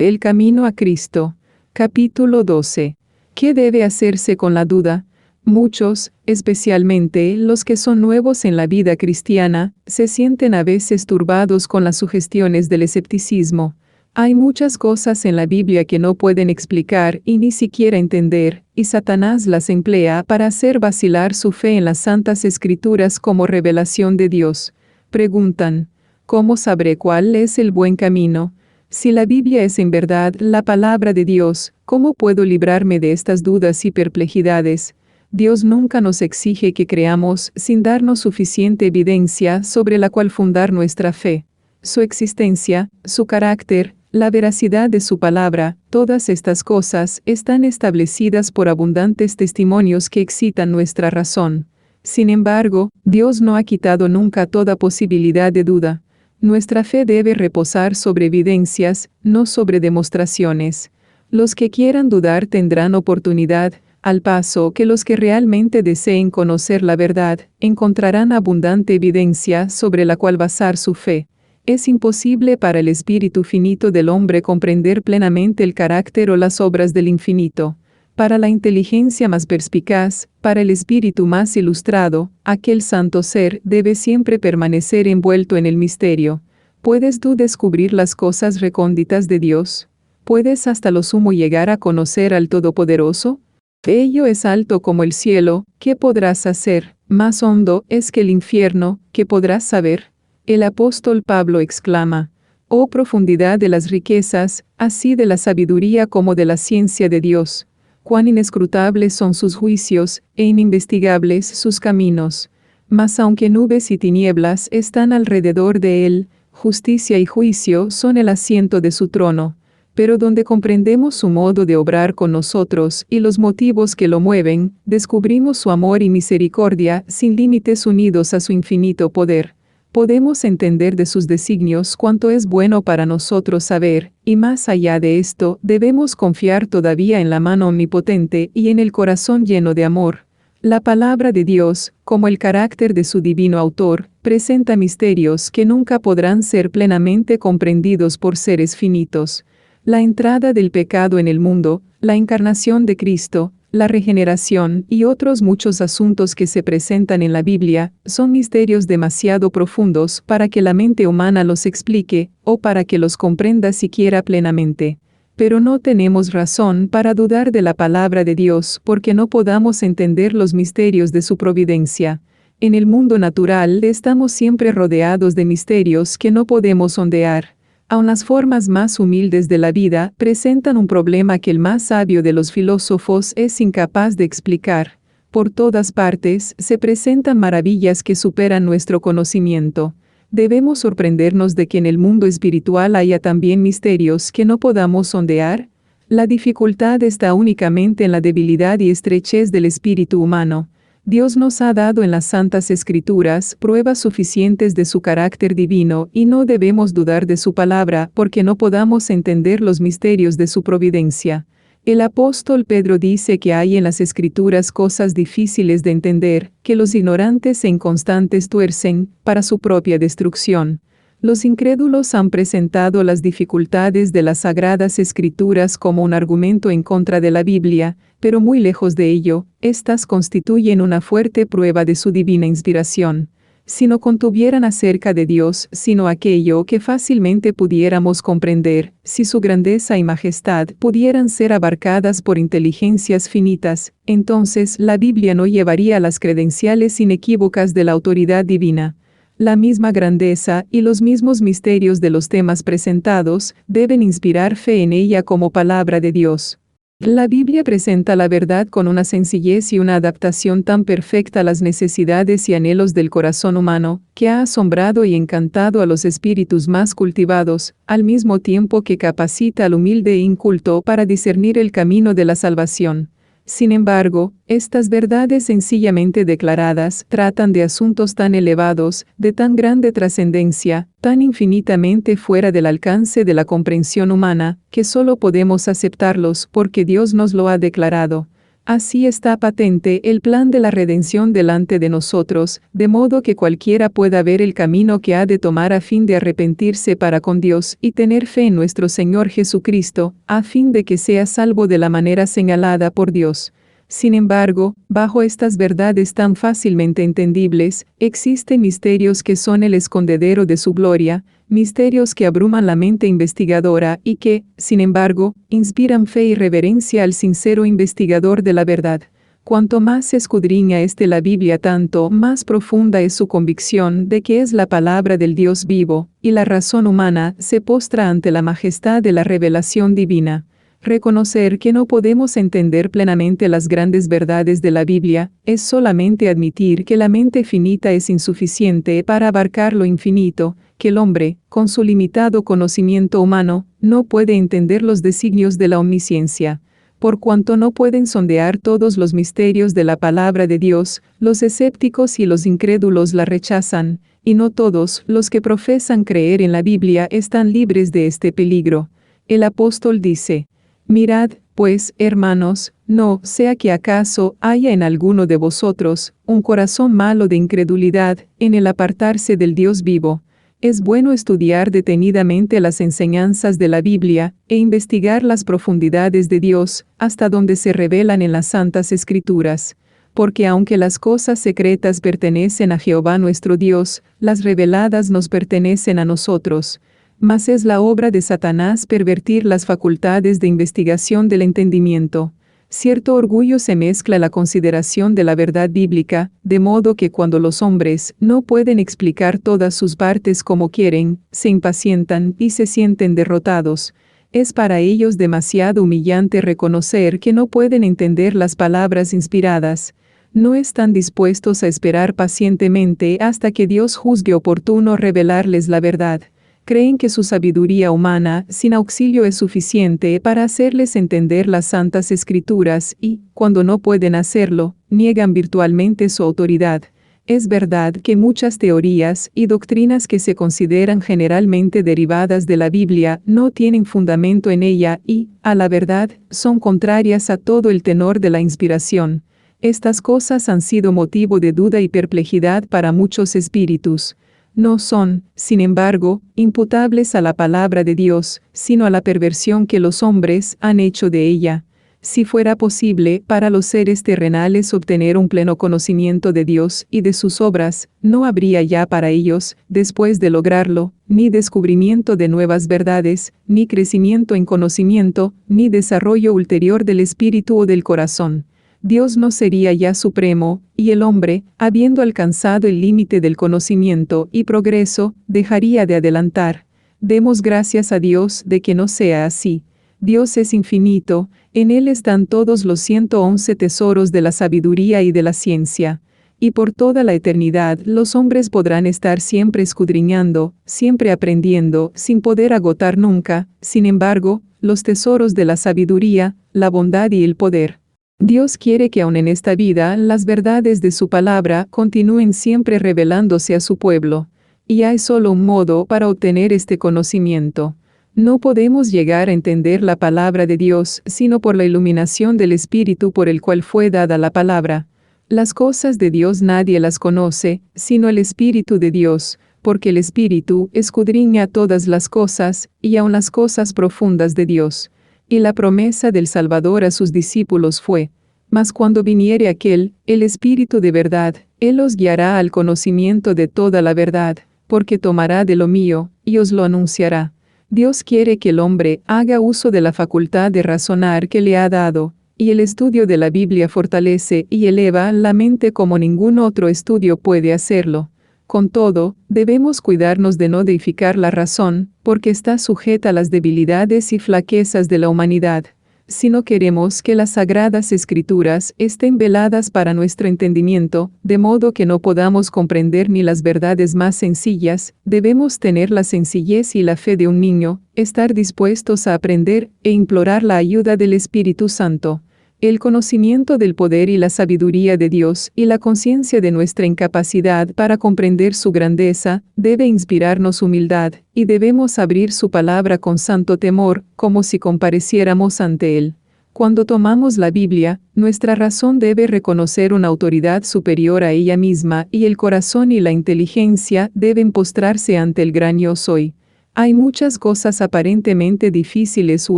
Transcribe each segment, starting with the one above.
El camino a Cristo. Capítulo 12. ¿Qué debe hacerse con la duda? Muchos, especialmente los que son nuevos en la vida cristiana, se sienten a veces turbados con las sugestiones del escepticismo. Hay muchas cosas en la Biblia que no pueden explicar y ni siquiera entender, y Satanás las emplea para hacer vacilar su fe en las Santas Escrituras como revelación de Dios. Preguntan, ¿cómo sabré cuál es el buen camino? Si la Biblia es en verdad la palabra de Dios, ¿cómo puedo librarme de estas dudas y perplejidades? Dios nunca nos exige que creamos sin darnos suficiente evidencia sobre la cual fundar nuestra fe. Su existencia, su carácter, la veracidad de su palabra, todas estas cosas están establecidas por abundantes testimonios que excitan nuestra razón. Sin embargo, Dios no ha quitado nunca toda posibilidad de duda. Nuestra fe debe reposar sobre evidencias, no sobre demostraciones. Los que quieran dudar tendrán oportunidad, al paso que los que realmente deseen conocer la verdad, encontrarán abundante evidencia sobre la cual basar su fe. Es imposible para el espíritu finito del hombre comprender plenamente el carácter o las obras del infinito. Para la inteligencia más perspicaz, para el espíritu más ilustrado, aquel santo ser debe siempre permanecer envuelto en el misterio. ¿Puedes tú descubrir las cosas recónditas de Dios? ¿Puedes hasta lo sumo llegar a conocer al Todopoderoso? Ello es alto como el cielo, ¿qué podrás hacer? Más hondo es que el infierno, ¿qué podrás saber? El apóstol Pablo exclama, «Oh profundidad de las riquezas, así de la sabiduría como de la ciencia de Dios! Cuán inescrutables son sus juicios, e ininvestigables sus caminos. Mas aunque nubes y tinieblas están alrededor de él, justicia y juicio son el asiento de su trono. Pero donde comprendemos su modo de obrar con nosotros y los motivos que lo mueven, descubrimos su amor y misericordia sin límites unidos a su infinito poder. Podemos entender de sus designios cuanto es bueno para nosotros saber, y más allá de esto, debemos confiar todavía en la mano omnipotente y en el corazón lleno de amor. La palabra de Dios, como el carácter de su divino autor, presenta misterios que nunca podrán ser plenamente comprendidos por seres finitos. La entrada del pecado en el mundo, la encarnación de Cristo, la regeneración y otros muchos asuntos que se presentan en la Biblia, son misterios demasiado profundos para que la mente humana los explique, o para que los comprenda siquiera plenamente. Pero no tenemos razón para dudar de la palabra de Dios porque no podamos entender los misterios de su providencia. En el mundo natural estamos siempre rodeados de misterios que no podemos sondear. Aun las formas más humildes de la vida presentan un problema que el más sabio de los filósofos es incapaz de explicar. Por todas partes se presentan maravillas que superan nuestro conocimiento. ¿Debemos sorprendernos de que en el mundo espiritual haya también misterios que no podamos sondear? La dificultad está únicamente en la debilidad y estrechez del espíritu humano. Dios nos ha dado en las Santas Escrituras pruebas suficientes de su carácter divino y no debemos dudar de su palabra porque no podamos entender los misterios de su providencia. El apóstol Pedro dice que hay en las Escrituras cosas difíciles de entender, que los ignorantes e inconstantes tuercen, para su propia destrucción. Los incrédulos han presentado las dificultades de las Sagradas Escrituras como un argumento en contra de la Biblia, pero muy lejos de ello, éstas constituyen una fuerte prueba de su divina inspiración. Si no contuvieran acerca de Dios, sino aquello que fácilmente pudiéramos comprender, si su grandeza y majestad pudieran ser abarcadas por inteligencias finitas, entonces la Biblia no llevaría las credenciales inequívocas de la autoridad divina. La misma grandeza y los mismos misterios de los temas presentados deben inspirar fe en ella como palabra de Dios. La Biblia presenta la verdad con una sencillez y una adaptación tan perfecta a las necesidades y anhelos del corazón humano, que ha asombrado y encantado a los espíritus más cultivados, al mismo tiempo que capacita al humilde e inculto para discernir el camino de la salvación. Sin embargo, estas verdades sencillamente declaradas tratan de asuntos tan elevados, de tan grande trascendencia, tan infinitamente fuera del alcance de la comprensión humana, que solo podemos aceptarlos porque Dios nos lo ha declarado. Así está patente el plan de la redención delante de nosotros, de modo que cualquiera pueda ver el camino que ha de tomar a fin de arrepentirse para con Dios y tener fe en nuestro Señor Jesucristo, a fin de que sea salvo de la manera señalada por Dios. Sin embargo, bajo estas verdades tan fácilmente entendibles, existen misterios que son el escondedero de su gloria, misterios que abruman la mente investigadora y que, sin embargo, inspiran fe y reverencia al sincero investigador de la verdad. Cuanto más se escudriña la Biblia, tanto más profunda es su convicción de que es la palabra del Dios vivo, y la razón humana se postra ante la majestad de la revelación divina. Reconocer que no podemos entender plenamente las grandes verdades de la Biblia es solamente admitir que la mente finita es insuficiente para abarcar lo infinito, que el hombre, con su limitado conocimiento humano, no puede entender los designios de la omnisciencia. Por cuanto no pueden sondear todos los misterios de la palabra de Dios, los escépticos y los incrédulos la rechazan, y no todos los que profesan creer en la Biblia están libres de este peligro. El apóstol dice: Mirad, pues, hermanos, no sea que acaso haya en alguno de vosotros un corazón malo de incredulidad en el apartarse del Dios vivo. Es bueno estudiar detenidamente las enseñanzas de la Biblia e investigar las profundidades de Dios hasta donde se revelan en las Santas Escrituras. Porque aunque las cosas secretas pertenecen a Jehová nuestro Dios, las reveladas nos pertenecen a nosotros. Mas es la obra de Satanás pervertir las facultades de investigación del entendimiento. Cierto orgullo se mezcla la consideración de la verdad bíblica, de modo que cuando los hombres no pueden explicar todas sus partes como quieren, se impacientan y se sienten derrotados. Es para ellos demasiado humillante reconocer que no pueden entender las palabras inspiradas. No están dispuestos a esperar pacientemente hasta que Dios juzgue oportuno revelarles la verdad. Creen que su sabiduría humana, sin auxilio, es suficiente para hacerles entender las Santas Escrituras y, cuando no pueden hacerlo, niegan virtualmente su autoridad. Es verdad que muchas teorías y doctrinas que se consideran generalmente derivadas de la Biblia no tienen fundamento en ella y, a la verdad, son contrarias a todo el tenor de la inspiración. Estas cosas han sido motivo de duda y perplejidad para muchos espíritus. No son, sin embargo, imputables a la palabra de Dios, sino a la perversión que los hombres han hecho de ella. Si fuera posible para los seres terrenales obtener un pleno conocimiento de Dios y de sus obras, no habría ya para ellos, después de lograrlo, ni descubrimiento de nuevas verdades, ni crecimiento en conocimiento, ni desarrollo ulterior del espíritu o del corazón. Dios no sería ya supremo, y el hombre, habiendo alcanzado el límite del conocimiento y progreso, dejaría de adelantar. Demos gracias a Dios de que no sea así. Dios es infinito, en Él están todos los 111 tesoros de la sabiduría y de la ciencia. Y por toda la eternidad los hombres podrán estar siempre escudriñando, siempre aprendiendo, sin poder agotar nunca, sin embargo, los tesoros de la sabiduría, la bondad y el poder. Dios quiere que aun en esta vida las verdades de su palabra continúen siempre revelándose a su pueblo. Y hay solo un modo para obtener este conocimiento. No podemos llegar a entender la palabra de Dios sino por la iluminación del Espíritu por el cual fue dada la palabra. Las cosas de Dios nadie las conoce, sino el Espíritu de Dios, porque el Espíritu escudriña todas las cosas, y aun las cosas profundas de Dios. Y la promesa del Salvador a sus discípulos fue: mas cuando viniere aquel, el Espíritu de verdad, Él os guiará al conocimiento de toda la verdad, porque tomará de lo mío, y os lo anunciará. Dios quiere que el hombre haga uso de la facultad de razonar que le ha dado, y el estudio de la Biblia fortalece y eleva la mente como ningún otro estudio puede hacerlo. Con todo, debemos cuidarnos de no deificar la razón, porque está sujeta a las debilidades y flaquezas de la humanidad. Si no queremos que las sagradas escrituras estén veladas para nuestro entendimiento, de modo que no podamos comprender ni las verdades más sencillas, debemos tener la sencillez y la fe de un niño, estar dispuestos a aprender e implorar la ayuda del Espíritu Santo. El conocimiento del poder y la sabiduría de Dios y la conciencia de nuestra incapacidad para comprender su grandeza debe inspirarnos humildad, y debemos abrir su palabra con santo temor, como si compareciéramos ante Él. Cuando tomamos la Biblia, nuestra razón debe reconocer una autoridad superior a ella misma y el corazón y la inteligencia deben postrarse ante el gran Yo Soy. Hay muchas cosas aparentemente difíciles u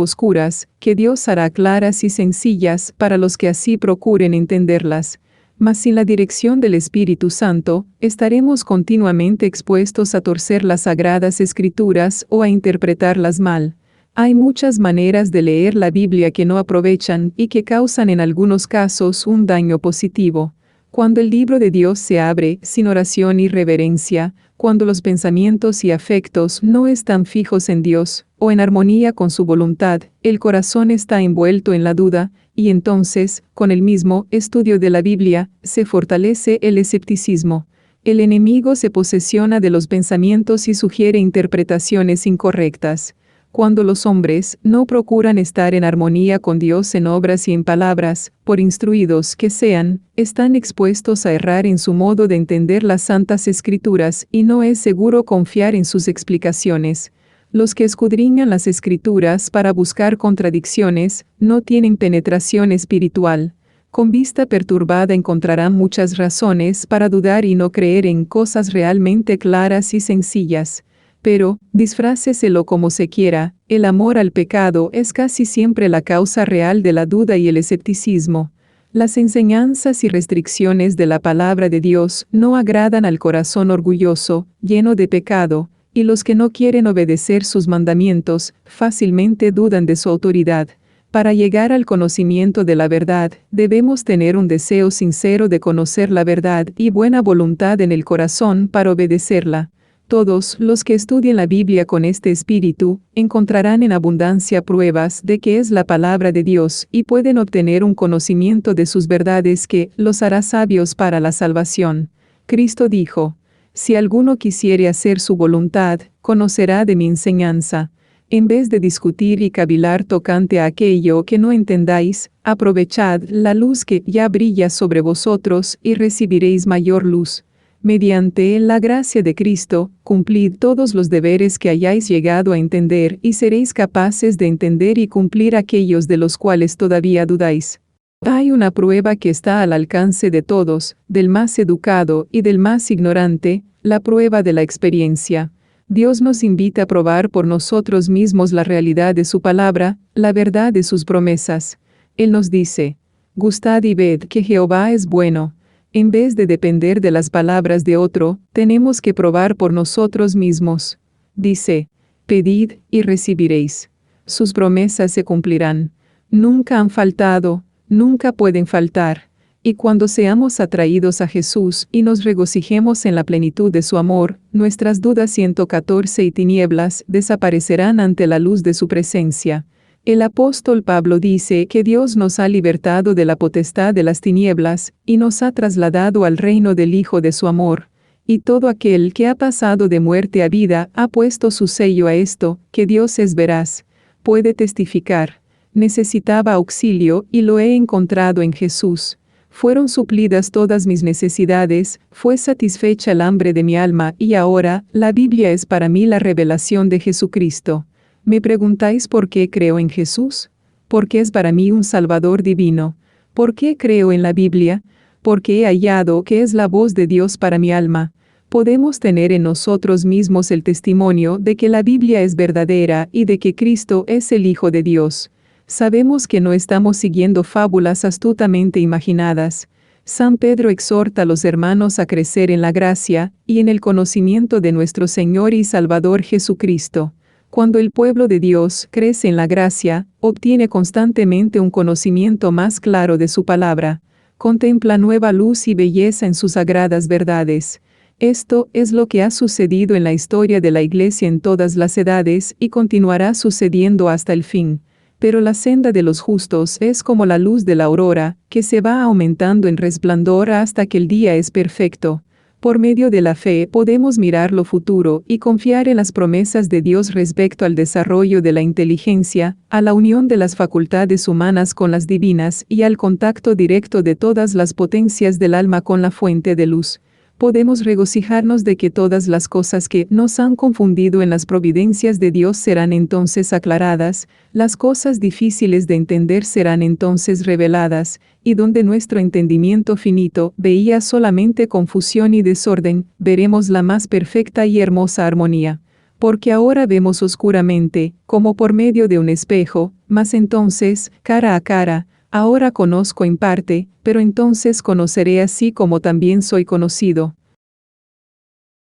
oscuras que Dios hará claras y sencillas para los que así procuren entenderlas. Mas sin la dirección del Espíritu Santo, estaremos continuamente expuestos a torcer las sagradas Escrituras o a interpretarlas mal. Hay muchas maneras de leer la Biblia que no aprovechan y que causan en algunos casos un daño positivo. Cuando el libro de Dios se abre sin oración y reverencia, cuando los pensamientos y afectos no están fijos en Dios o en armonía con su voluntad, el corazón está envuelto en la duda, y entonces, con el mismo estudio de la Biblia, se fortalece el escepticismo. El enemigo se posesiona de los pensamientos y sugiere interpretaciones incorrectas. Cuando los hombres no procuran estar en armonía con Dios en obras y en palabras, por instruidos que sean, están expuestos a errar en su modo de entender las santas Escrituras y no es seguro confiar en sus explicaciones. Los que escudriñan las Escrituras para buscar contradicciones, no tienen penetración espiritual. Con vista perturbada encontrarán muchas razones para dudar y no creer en cosas realmente claras y sencillas. Pero, disfráceselo como se quiera, el amor al pecado es casi siempre la causa real de la duda y el escepticismo. Las enseñanzas y restricciones de la palabra de Dios no agradan al corazón orgulloso, lleno de pecado, y los que no quieren obedecer sus mandamientos, fácilmente dudan de su autoridad. Para llegar al conocimiento de la verdad, debemos tener un deseo sincero de conocer la verdad y buena voluntad en el corazón para obedecerla. Todos los que estudien la Biblia con este espíritu, encontrarán en abundancia pruebas de que es la palabra de Dios y pueden obtener un conocimiento de sus verdades que los hará sabios para la salvación. Cristo dijo: si alguno quisiere hacer su voluntad, conocerá de mi enseñanza. En vez de discutir y cavilar tocante a aquello que no entendáis, aprovechad la luz que ya brilla sobre vosotros y recibiréis mayor luz. Mediante la gracia de Cristo, cumplid todos los deberes que hayáis llegado a entender y seréis capaces de entender y cumplir aquellos de los cuales todavía dudáis. Hay una prueba que está al alcance de todos, del más educado y del más ignorante, la prueba de la experiencia. Dios nos invita a probar por nosotros mismos la realidad de su palabra, la verdad de sus promesas. Él nos dice: gustad y ved que Jehová es bueno. En vez de depender de las palabras de otro, tenemos que probar por nosotros mismos. Dice: pedid y recibiréis. Sus promesas se cumplirán. Nunca han faltado, nunca pueden faltar. Y cuando seamos atraídos a Jesús y nos regocijemos en la plenitud de su amor, nuestras dudas 114 y tinieblas desaparecerán ante la luz de su presencia. El apóstol Pablo dice que Dios nos ha libertado de la potestad de las tinieblas y nos ha trasladado al reino del Hijo de su amor. Y todo aquel que ha pasado de muerte a vida ha puesto su sello a esto, que Dios es veraz. Puede testificar: necesitaba auxilio y lo he encontrado en Jesús. Fueron suplidas todas mis necesidades, fue satisfecha el hambre de mi alma y ahora, la Biblia es para mí la revelación de Jesucristo. ¿Me preguntáis por qué creo en Jesús? Porque es para mí un Salvador divino. ¿Por qué creo en la Biblia? Porque he hallado que es la voz de Dios para mi alma. Podemos tener en nosotros mismos el testimonio de que la Biblia es verdadera y de que Cristo es el Hijo de Dios. Sabemos que no estamos siguiendo fábulas astutamente imaginadas. San Pedro exhorta a los hermanos a crecer en la gracia y en el conocimiento de nuestro Señor y Salvador Jesucristo. Cuando el pueblo de Dios crece en la gracia, obtiene constantemente un conocimiento más claro de su palabra. Contempla nueva luz y belleza en sus sagradas verdades. Esto es lo que ha sucedido en la historia de la Iglesia en todas las edades y continuará sucediendo hasta el fin. Pero la senda de los justos es como la luz de la aurora, que se va aumentando en resplandor hasta que el día es perfecto. Por medio de la fe podemos mirar lo futuro y confiar en las promesas de Dios respecto al desarrollo de la inteligencia, a la unión de las facultades humanas con las divinas y al contacto directo de todas las potencias del alma con la fuente de luz. Podemos regocijarnos de que todas las cosas que nos han confundido en las providencias de Dios serán entonces aclaradas, las cosas difíciles de entender serán entonces reveladas, y donde nuestro entendimiento finito veía solamente confusión y desorden, veremos la más perfecta y hermosa armonía. Porque ahora vemos oscuramente, como por medio de un espejo, mas entonces, cara a cara. Ahora conozco en parte, pero entonces conoceré así como también soy conocido.